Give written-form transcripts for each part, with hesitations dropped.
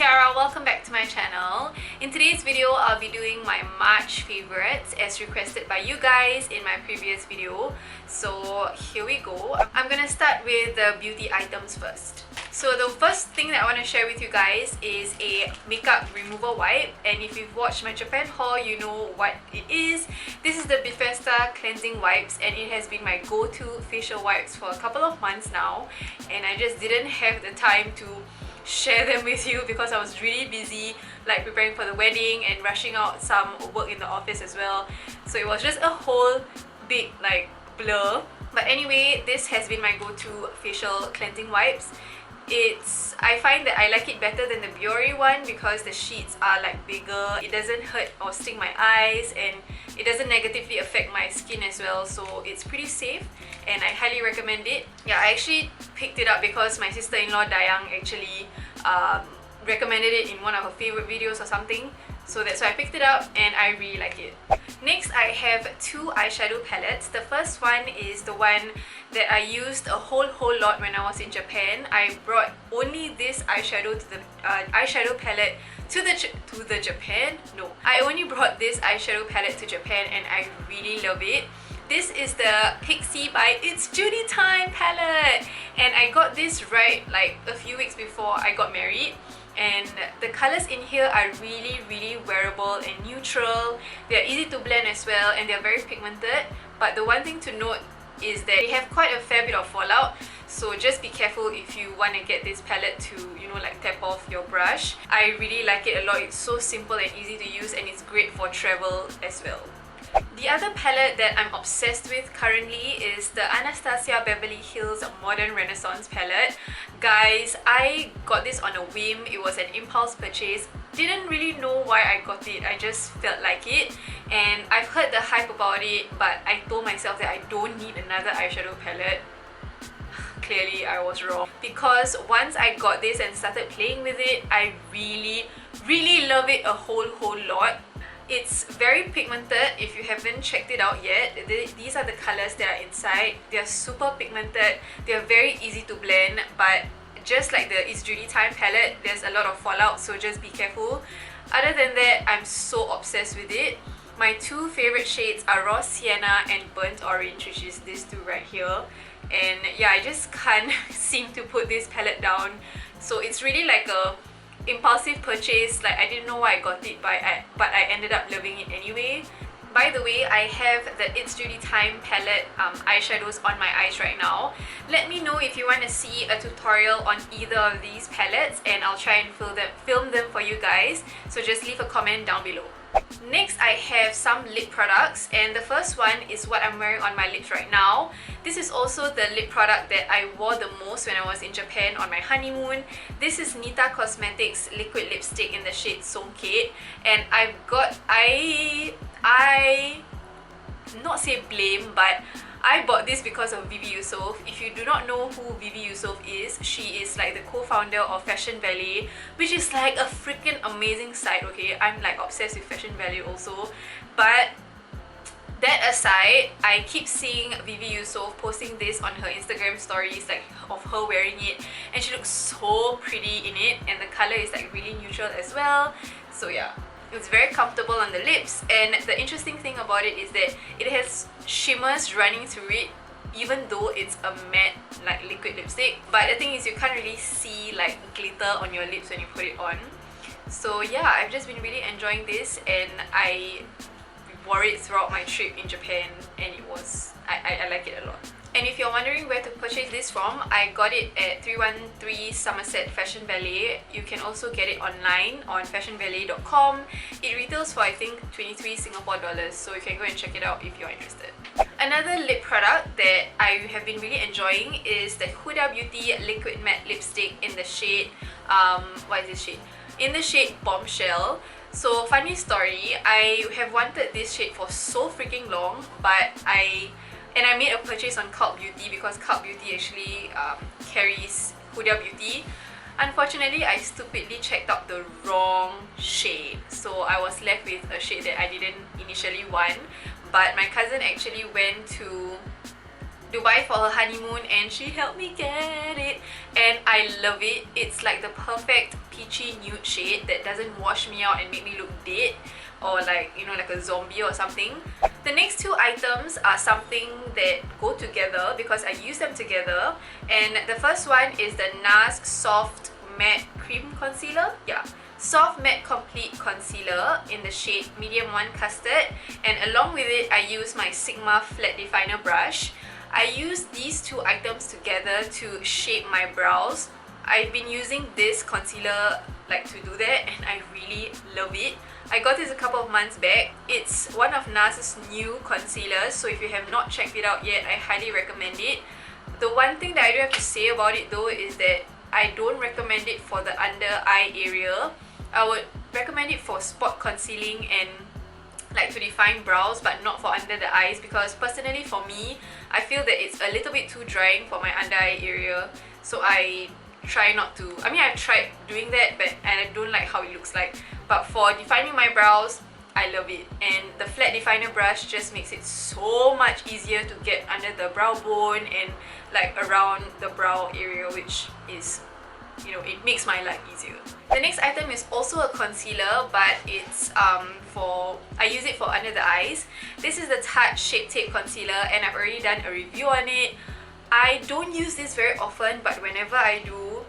Tiara, welcome back to my channel. In today's video, I'll be doing my March favorites as requested by you guys in my previous video. So here we go. I'm gonna start with the beauty items first. So the first thing that I want to share with you guys is a makeup remover wipe, and if you've watched my Japan haul, you know what it is. This is the Bifesta cleansing wipes, and it has been my go-to facial wipes for a couple of months now, and I just didn't have the time to share them with you because I was really busy like preparing for the wedding and rushing out some work in the office as well, so it was just a whole big like blur. But anyway, this has been my go-to facial cleansing wipes. I find that I like it better than the Biore one because the sheets are like bigger, it doesn't hurt or sting my eyes, and it doesn't negatively affect my skin as well, so it's pretty safe and I highly recommend it. Yeah, I actually picked it up because my sister-in-law Dayang actually recommended it in one of her favorite videos or something, so that's why I picked it up and I really like it. Next, I have two eyeshadow palettes. The first one is the one that I used a whole lot when I was in Japan. I brought only this eyeshadow to the eyeshadow palette to the Japan. No, I only brought this eyeshadow palette to Japan and I really love it. This is the Pixi by ItsJudyTime palette, and I got this right like a few weeks before I got married. And the colors in here are really wearable and neutral. They're easy to blend as well, and they're very pigmented. But the one thing to note is that they have quite a fair bit of fallout, so just be careful if you want to get this palette to, you know, like tap off your brush. I really like it a lot. It's so simple and easy to use, and it's great for travel as well. The other palette that I'm obsessed with currently is the Anastasia Beverly Hills Modern Renaissance palette. Guys, I got this on a whim. It was an impulse purchase. Didn't really know why I got it. I just felt like it, and I've heard the hype about it, but I told myself that I don't need another eyeshadow palette. Clearly, I was wrong, because once I got this and started playing with it, I really love it a whole lot. It's very pigmented. If you haven't checked it out yet, these are the colors that are inside. They're super pigmented. They're very easy to blend, but just like the ItsJudyTime palette, there's a lot of fallout, so just be careful. Other than that, I'm so obsessed with it. My two favorite shades are Raw Sienna and Burnt Orange, which is these two right here. And yeah, I just can't seem to put this palette down. So it's really like a impulsive purchase. Like, I didn't know why I got it, but I ended up loving it anyway. By the way, I have the ItsJudyTime palette eyeshadows on my eyes right now. Let me know if you want to see a tutorial on either of these palettes, and I'll try and film them for you guys. So just leave a comment down below. Next, I have some lip products, and the first one is what I'm wearing on my lips right now. This is also the lip product that I wore the most when I was in Japan on my honeymoon. This is Nita Cosmetics liquid lipstick in the shade Songkate, and I not say blame, but I bought this because of Vivi Yusof. If you do not know who Vivi Yusof is, she is like the co-founder of Fashion Valet, which is like a freaking amazing site, okay? I'm like obsessed with Fashion Valet also. But that aside, I keep seeing Vivi Yusof posting this on her Instagram stories, like of her wearing it, and she looks so pretty in it, and the color is like really neutral as well. So yeah, it's very comfortable on the lips, and the interesting thing about it is that it has shimmers running through it, even though it's a matte like liquid lipstick. But the thing is, you can't really see like glitter on your lips when you put it on. So yeah, I've just been really enjoying this, and I wore it throughout my trip in Japan, and I like it a lot. And if you're wondering where to purchase this from, I got it at 313 Somerset Fashion Valet. You can also get it online on fashionvalet.com. It retails for I think 23 Singapore dollars, so you can go and check it out if you're interested. Another lip product that I have been really enjoying is the Huda Beauty Liquid Matte Lipstick in the shade, what is this shade? In the shade Bombshell. So funny story, I have wanted this shade for so freaking long, but I made a purchase on Cult Beauty because Cult Beauty actually carries Huda Beauty. Unfortunately, I stupidly checked out the wrong shade, so I was left with a shade that I didn't initially want. But my cousin actually went to Dubai for her honeymoon, and she helped me get it, and I love it. It's like the perfect peachy nude shade that doesn't wash me out and make me look dead or like, you know, like a zombie or something. The next two items are something that go together because I use them together, and the first one is the NARS Soft Matte Cream Concealer. Yeah, Soft Matte Complete Concealer in the shade Medium 1 Custard, and along with it I use my Sigma Flat Definer brush. I use these two items together to shape my brows. I've been using this concealer like to do that, and I really love it. I got this a couple of months back. It's one of NARS's new concealers, so if you have not checked it out yet, I highly recommend it. The one thing that I do have to say about it though is that I don't recommend it for the under eye area. I would recommend it for spot concealing and like to define brows, but not for under the eyes, because personally for me, I feel that it's a little bit too drying for my under eye area. So I try not to. I mean, I've tried doing that, but I don't like how it looks like. But for defining my brows, I love it. And the flat definer brush just makes it so much easier to get under the brow bone and like around the brow area, which is, you know, it makes my life easier. The next item is also a concealer, but it's I use it for under the eyes. This is the Tarte Shape Tape Concealer, and I've already done a review on it. I don't use this very often, but whenever I do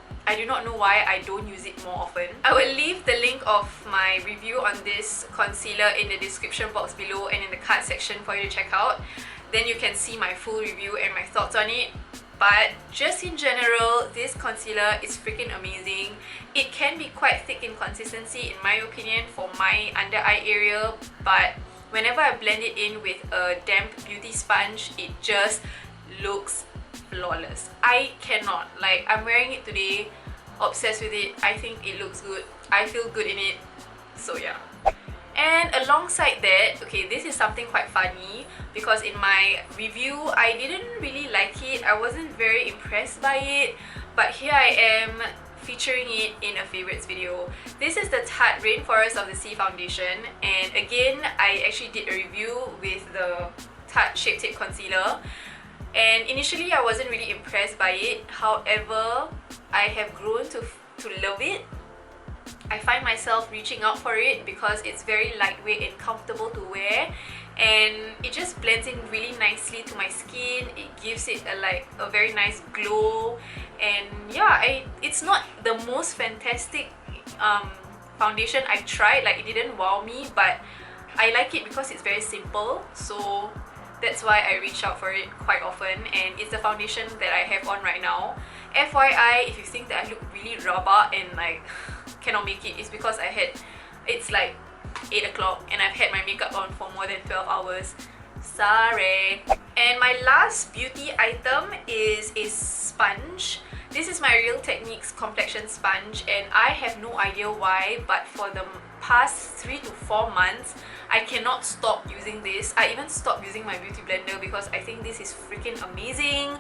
not know why I don't use it more often. I will leave the link of my review on this concealer in the description box below and in the card section for you to check out. Then you can see my full review and my thoughts on it. But just in general, this concealer is freaking amazing. It can be quite thick in consistency in my opinion for my under eye area, but whenever I blend it in with a damp beauty sponge, it just looks flawless. I cannot, like, I'm wearing it today, obsessed with it. I think it looks good, I feel good in it, so yeah. And alongside that, okay, this is something quite funny because in my review I didn't really like it. I wasn't very impressed by it, but here I am featuring it in a favorites video. This is the Tarte Rainforest of the Sea foundation, and again I actually did a review with the Tarte Shape Tape Concealer, and initially I wasn't really impressed by it. However, I have grown to love it. I find myself reaching out for it because it's very lightweight and comfortable to wear, and it just blends in really nicely to my skin. It gives it a very nice glow, and yeah, it's not the most fantastic foundation I've tried. Like, it didn't wow me, but I like it because it's very simple, so that's why I reach out for it quite often, and it's the foundation that I have on right now. FYI, if you think that I look really rubber and like cannot make it, it's because it's like 8 o'clock and I've had my makeup on for more than 12 hours. Sorry. And my last beauty item is a sponge. This is my Real Techniques complexion sponge, and I have no idea why, but for the past 3 to 4 months I cannot stop using this. I even stopped using my beauty blender because I think this is freaking amazing.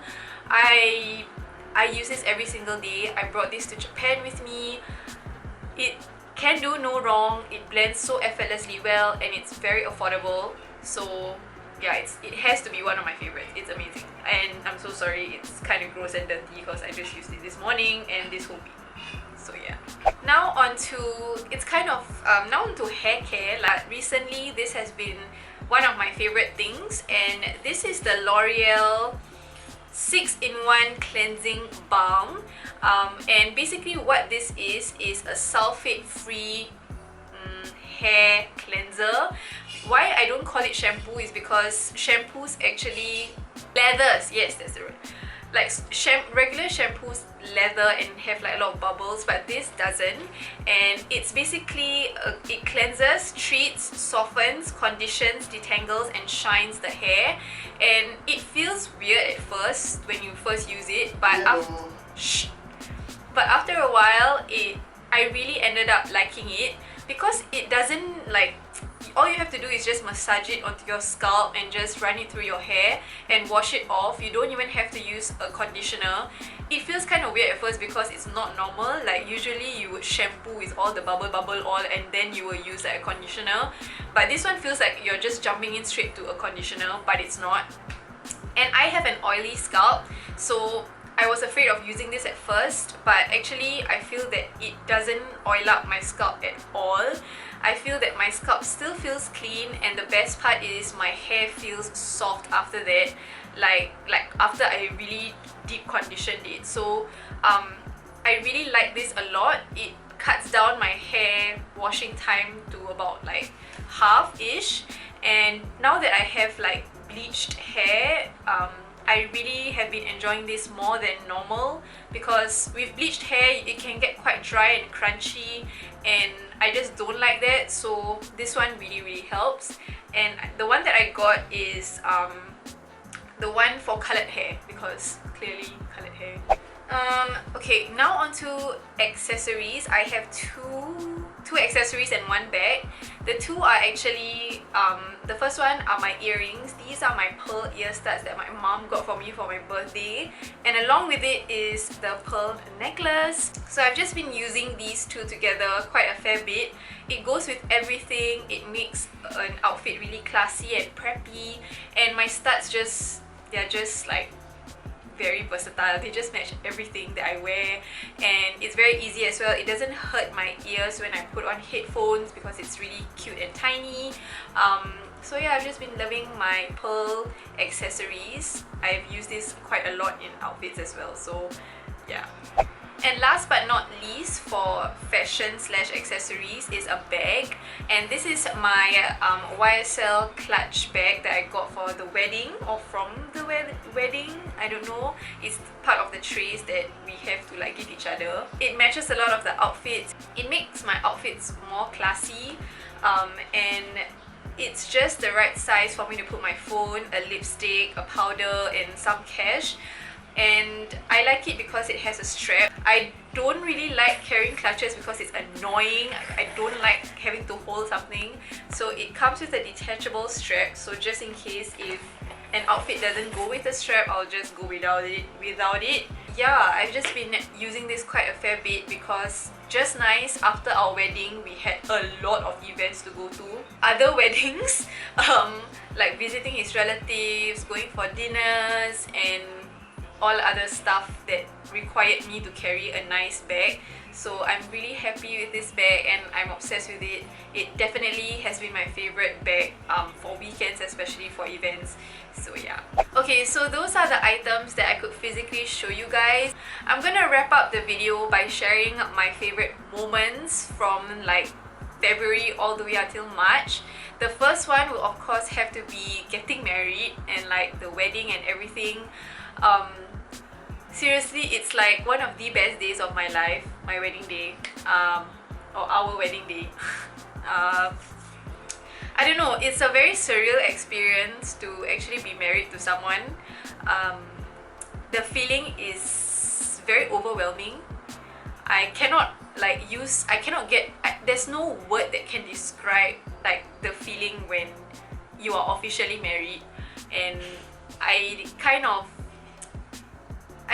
I use this every single day. I brought this to Japan with me. It can do no wrong. It blends so effortlessly well, and it's very affordable. So yeah, it has to be one of my favorites. It's amazing, and I'm so sorry it's kind of gross and dirty because I just used it this morning and this whole week. So yeah. Now onto hair care. Like, recently this has been one of my favorite things, and this is the L'Oreal 6-in-1 cleansing balm, and basically what this is a sulfate free hair cleanser. Why I don't call it shampoo is because shampoos actually leathers, yes, that's the word. Like regular shampoos lather and have like a lot of bubbles, but this doesn't. And it's basically it cleanses, treats, softens, conditions, detangles and shines the hair. And it feels weird at first when you first use it, but after a while I really ended up liking it because it doesn't, like, all you have to do is just massage it onto your scalp and just run it through your hair and wash it off. You don't even have to use a conditioner. It feels kind of weird at first because it's not normal. Like, usually you would shampoo with all the bubble oil and then you will use like a conditioner, but this one feels like you're just jumping in straight to a conditioner, but it's not. And I have an oily scalp, so I was afraid of using this at first, but actually I feel that it doesn't oil up my scalp at all. I feel that my scalp still feels clean, and the best part is my hair feels soft after that, like after I really deep conditioned it. So I really like this a lot. It cuts down my hair washing time to about like half-ish, and now that I have like bleached hair, I really have been enjoying this more than normal, because with bleached hair it can get quite dry and crunchy, and I just don't like that. So this one really helps. And the one that I got is the one for coloured hair, because clearly coloured hair. Okay, now on to accessories. I have two accessories and one bag. The two are actually, the first one are my earrings. These are my pearl ear studs that my mom got for me for my birthday, and along with it is the pearl necklace. So I've just been using these two together quite a fair bit. It goes with everything. It makes an outfit really classy and preppy, and my studs they're just like very versatile. They just match everything that I wear, and it's very easy as well. It doesn't hurt my ears when I put on headphones because it's really cute and tiny. So yeah, I've just been loving my pearl accessories. I've used this quite a lot in outfits as well, so yeah. And last but not least, for fashion slash accessories, is a bag. And this is my YSL clutch bag that I got for the wedding, or from the wedding, I don't know. It's part of the trays that we have to like give each other. It matches a lot of the outfits. It makes my outfits more classy, and it's just the right size for me to put my phone, a lipstick, a powder, and some cash. And I like it because it has a strap. I don't really like carrying clutches because it's annoying. I don't like having to hold something. So it comes with a detachable strap, so just in case if an outfit doesn't go with a strap, I'll just go without it. Yeah, I've just been using this quite a fair bit because just nice after our wedding, we had a lot of events to go to. Other weddings, like visiting his relatives, going for dinners, and all other stuff that required me to carry a nice bag. So I'm really happy with this bag, and I'm obsessed with it. It definitely has been my favorite bag for weekends, especially for events. So yeah. Okay, so those are the items that I could physically show you guys. I'm gonna wrap up the video by sharing my favorite moments from like February all the way until March. The first one will of course have to be getting married and like the wedding and everything. Seriously, it's like one of the best days of my life, my wedding day, or our wedding day. I don't know, it's a very surreal experience to actually be married to someone. The feeling is very overwhelming. There's no word that can describe like the feeling when you are officially married. And I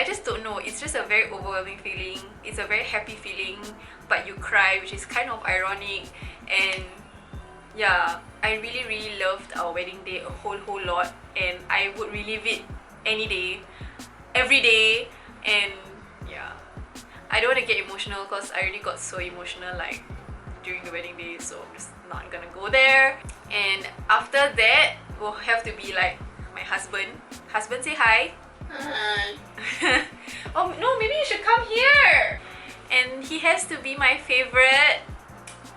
just don't know, it's just a very overwhelming feeling. It's a very happy feeling, but you cry, which is kind of ironic. And yeah, I really loved our wedding day a whole lot, and I would relive it any day, every day. And yeah, I don't want to get emotional because I already got so emotional like during the wedding day, so I'm just not gonna go there. And after that will have to be like my husband. Husband, say hi. Hi. Oh no, maybe you should come here. And he has to be my favorite.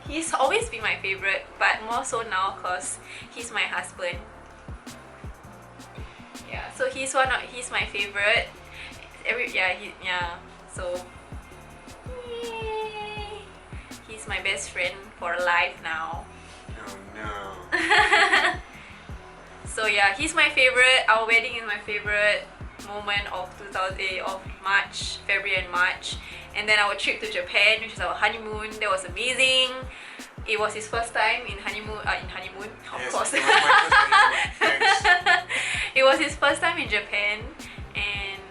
He's always been my favorite, but more so now because he's my husband. Yeah, so he's my favorite. So yay. He's my best friend for life now. Oh no. So yeah, he's my favorite. Our wedding is my favorite moment of March, February and March. And then our trip to Japan, which is our honeymoon, that was amazing. It was his first time in honeymoon, of course. It was his first time in Japan, and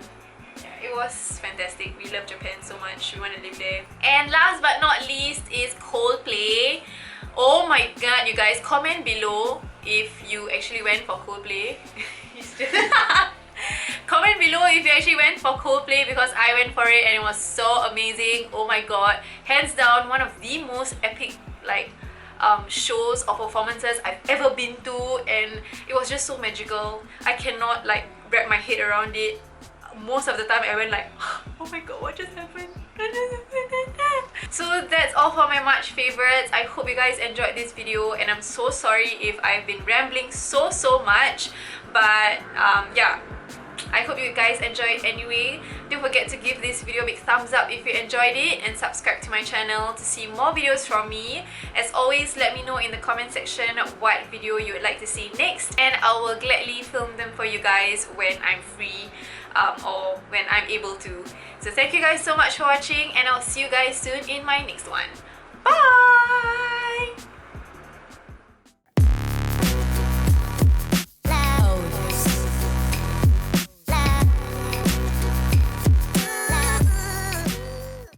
yeah, it was fantastic. We love Japan so much. We want to live there. And last but not least is Coldplay. Oh my god, you guys, comment below if you actually went for Coldplay. Comment below if you actually went for Coldplay, because I went for it and it was so amazing. Oh my god, hands down one of the most epic like shows or performances I've ever been to, and it was just so magical. I cannot like wrap my head around it. Most of the time I went like, oh my god, what just happened? So that's all for my March favorites. I hope you guys enjoyed this video, and I'm so sorry if I've been rambling so much, but yeah, I hope you guys enjoyed anyway. Don't forget to give this video a big thumbs up if you enjoyed it, and subscribe to my channel to see more videos from me. As always, let me know in the comment section what video you would like to see next, and I will gladly film them for you guys when I'm free or when I'm able to. So thank you guys so much for watching, and I'll see you guys soon in my next one. Bye!